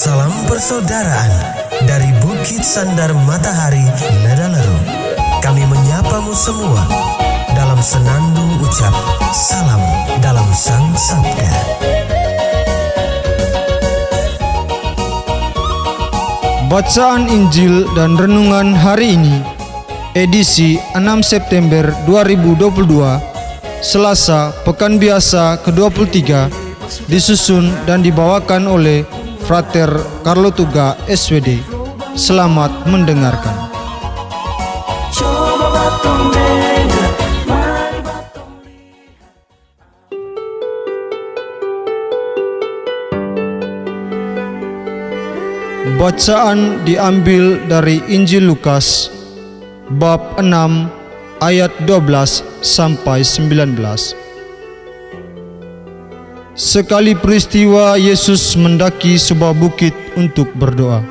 Salam persaudaraan dari Bukit Sandar Matahari Nedaleru. Kami menyapamu semua dalam senandung ucap salam dalam Sang Sabda. Bacaan Injil dan Renungan hari ini, edisi 6 September 2022, Selasa, Pekan Biasa ke-23, disusun dan dibawakan oleh Frater Carlo Tuga, SWD. Selamat mendengarkan. Bacaan diambil dari Injil Lukas bab 6 ayat 12 sampai 19. Sekali peristiwa Yesus mendaki sebuah bukit untuk berdoa.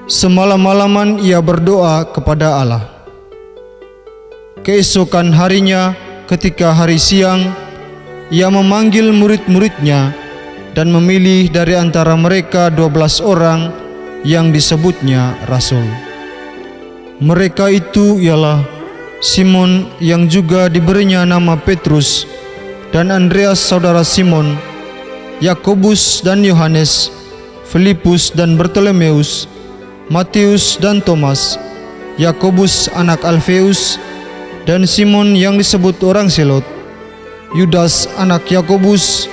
Semalam-malaman ia berdoa kepada Allah. Keesokan harinya ketika hari siang, ia memanggil murid-muridnya dan memilih dari antara mereka 12 orang yang disebutnya rasul. Mereka itu ialah Simon yang juga diberinya nama Petrus, dan Andreas saudara Simon, Yakobus dan Yohanes, Filipus dan Bartolomeus, Matius dan Thomas, Yakobus anak Alfeus, dan Simon yang disebut orang Selot, Yudas anak Yakobus,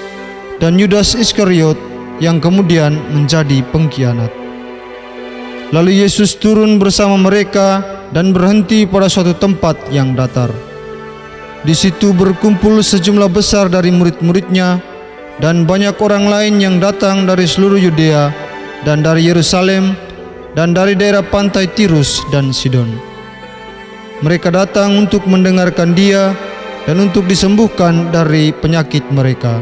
dan Yudas Iskariot yang kemudian menjadi pengkhianat. Lalu Yesus turun bersama mereka dan berhenti pada suatu tempat yang datar. Di situ berkumpul sejumlah besar dari murid-muridnya dan banyak orang lain yang datang dari seluruh Yudea dan dari Yerusalem dan dari daerah pantai Tirus dan Sidon. Mereka datang untuk mendengarkan Dia dan untuk disembuhkan dari penyakit mereka.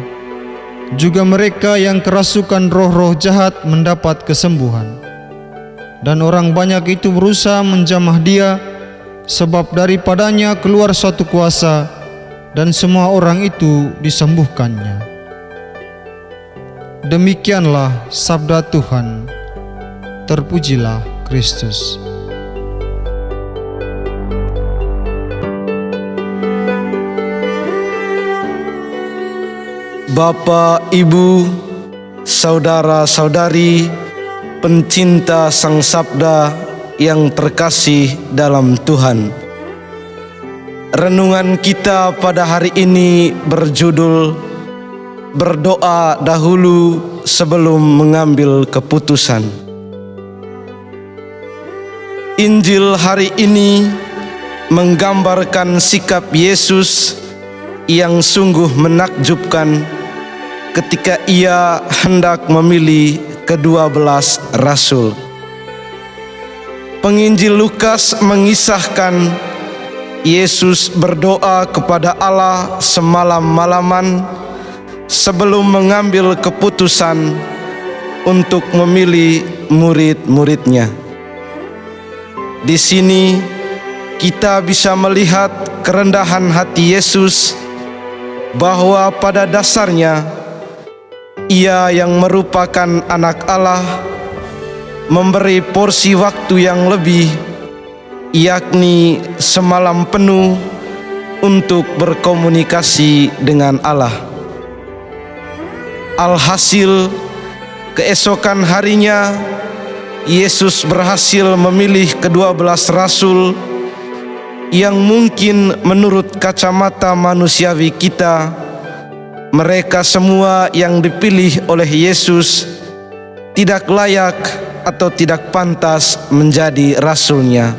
Juga mereka yang kerasukan roh-roh jahat mendapat kesembuhan. Dan orang banyak itu berusaha menjamah Dia, sebab daripadanya keluar suatu kuasa, dan semua orang itu disembuhkannya. Demikianlah sabda Tuhan. Terpujilah Kristus. Bapak, Ibu, saudara-saudari, pencinta Sang Sabda yang terkasih dalam Tuhan. Renungan kita pada hari ini berjudul Berdoa Dahulu Sebelum Mengambil Keputusan. Injil hari ini menggambarkan sikap Yesus yang sungguh menakjubkan ketika Ia hendak memilih ke-12 rasul. Penginjil Lukas mengisahkan Yesus berdoa kepada Allah semalam-malaman sebelum mengambil keputusan untuk memilih murid-muridnya. Di sini kita bisa melihat kerendahan hati Yesus, bahwa pada dasarnya Ia yang merupakan anak Allah memberi porsi waktu yang lebih, yakni semalam penuh untuk berkomunikasi dengan Allah. Alhasil, keesokan harinya Yesus berhasil memilih ke-12 rasul yang mungkin menurut kacamata manusiawi kita, mereka semua yang dipilih oleh Yesus tidak layak atau tidak pantas menjadi rasulnya.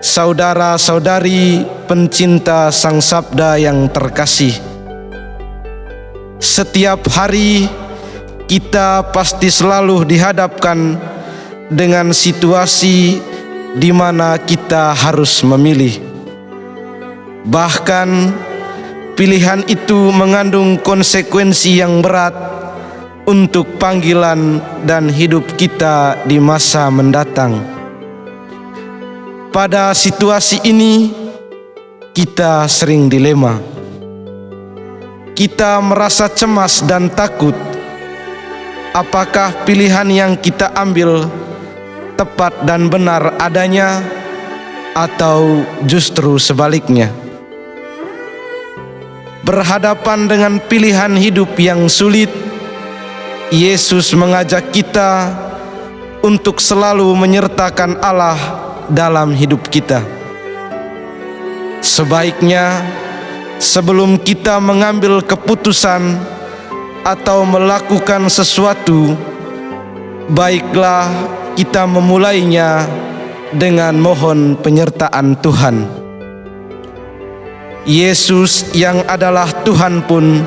Saudara-saudari pencinta Sang Sabda yang terkasih, setiap hari kita pasti selalu dihadapkan dengan situasi di mana kita harus memilih. Bahkan pilihan itu mengandung konsekuensi yang berat untuk panggilan dan hidup kita di masa mendatang. Pada situasi ini, kita sering dilema. Kita merasa cemas dan takut apakah pilihan yang kita ambil tepat dan benar adanya, atau justru sebaliknya? Berhadapan dengan pilihan hidup yang sulit, Yesus mengajak kita untuk selalu menyertakan Allah dalam hidup kita. Sebaiknya, sebelum kita mengambil keputusan atau melakukan sesuatu, baiklah kita memulainya dengan mohon penyertaan Tuhan. Yesus yang adalah Tuhan pun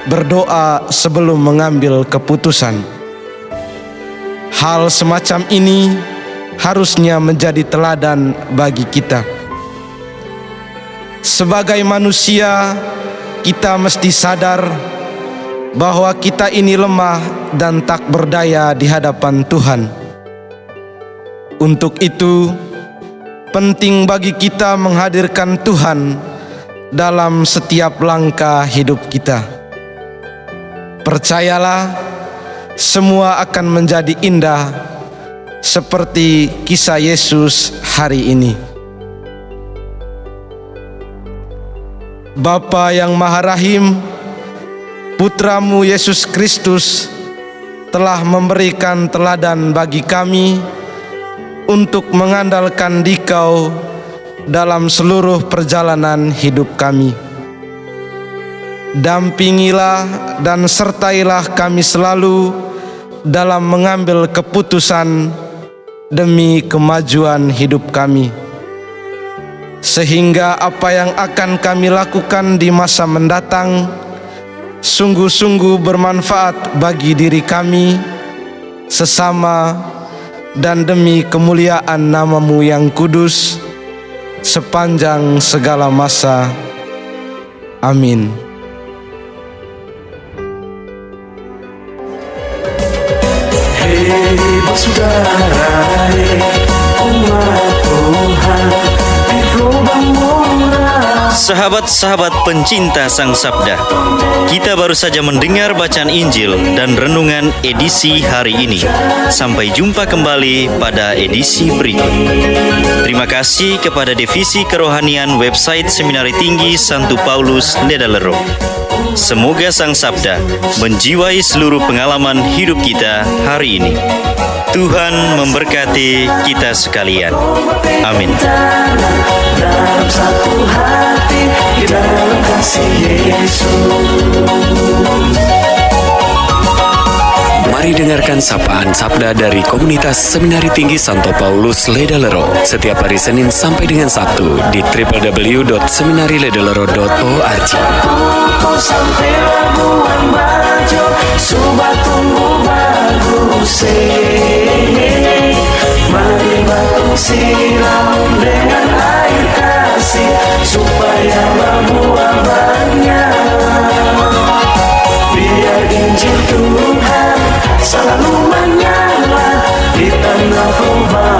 berdoa sebelum mengambil keputusan. Hal semacam ini harusnya menjadi teladan bagi kita. Sebagai manusia, kita mesti sadar bahwa kita ini lemah dan tak berdaya di hadapan Tuhan. Untuk itu, penting bagi kita menghadirkan Tuhan dalam setiap langkah hidup kita. Percayalah, semua akan menjadi indah seperti kisah Yesus hari ini. Bapa yang Maha Rahim, Putramu Yesus Kristus telah memberikan teladan bagi kami untuk mengandalkan Dikau dalam seluruh perjalanan hidup kami. Dampingilah dan sertailah kami selalu dalam mengambil keputusan demi kemajuan hidup kami, sehingga apa yang akan kami lakukan di masa mendatang sungguh-sungguh bermanfaat bagi diri kami, sesama, dan demi kemuliaan nama-Mu yang kudus sepanjang segala masa. Amin. Hei saudara, umat Tuhan, dikubang murah. Sahabat-sahabat pencinta Sang Sabda, kita baru saja mendengar bacaan Injil dan renungan edisi hari ini. Sampai jumpa kembali pada edisi berikut. Terima kasih kepada Divisi Kerohanian website Seminari Tinggi Santo Paulus Ledalero. Semoga Sang Sabda menjiwai seluruh pengalaman hidup kita hari ini. Tuhan memberkati kita sekalian. Amin. Dalam satu hati, di dalam kasih Yesus. Mari dengarkan sapaan sabda dari komunitas Seminari Tinggi Santo Paulus Ledalero setiap hari Senin sampai dengan Sabtu di www.seminariledelero.org. Sampai labuan bajo, subat tumbuh bagus. Mari baku siram dengan air kasih, supaya berbuah banyak. Biar Injil Tuhan selalu menyala di tanah Tuhan.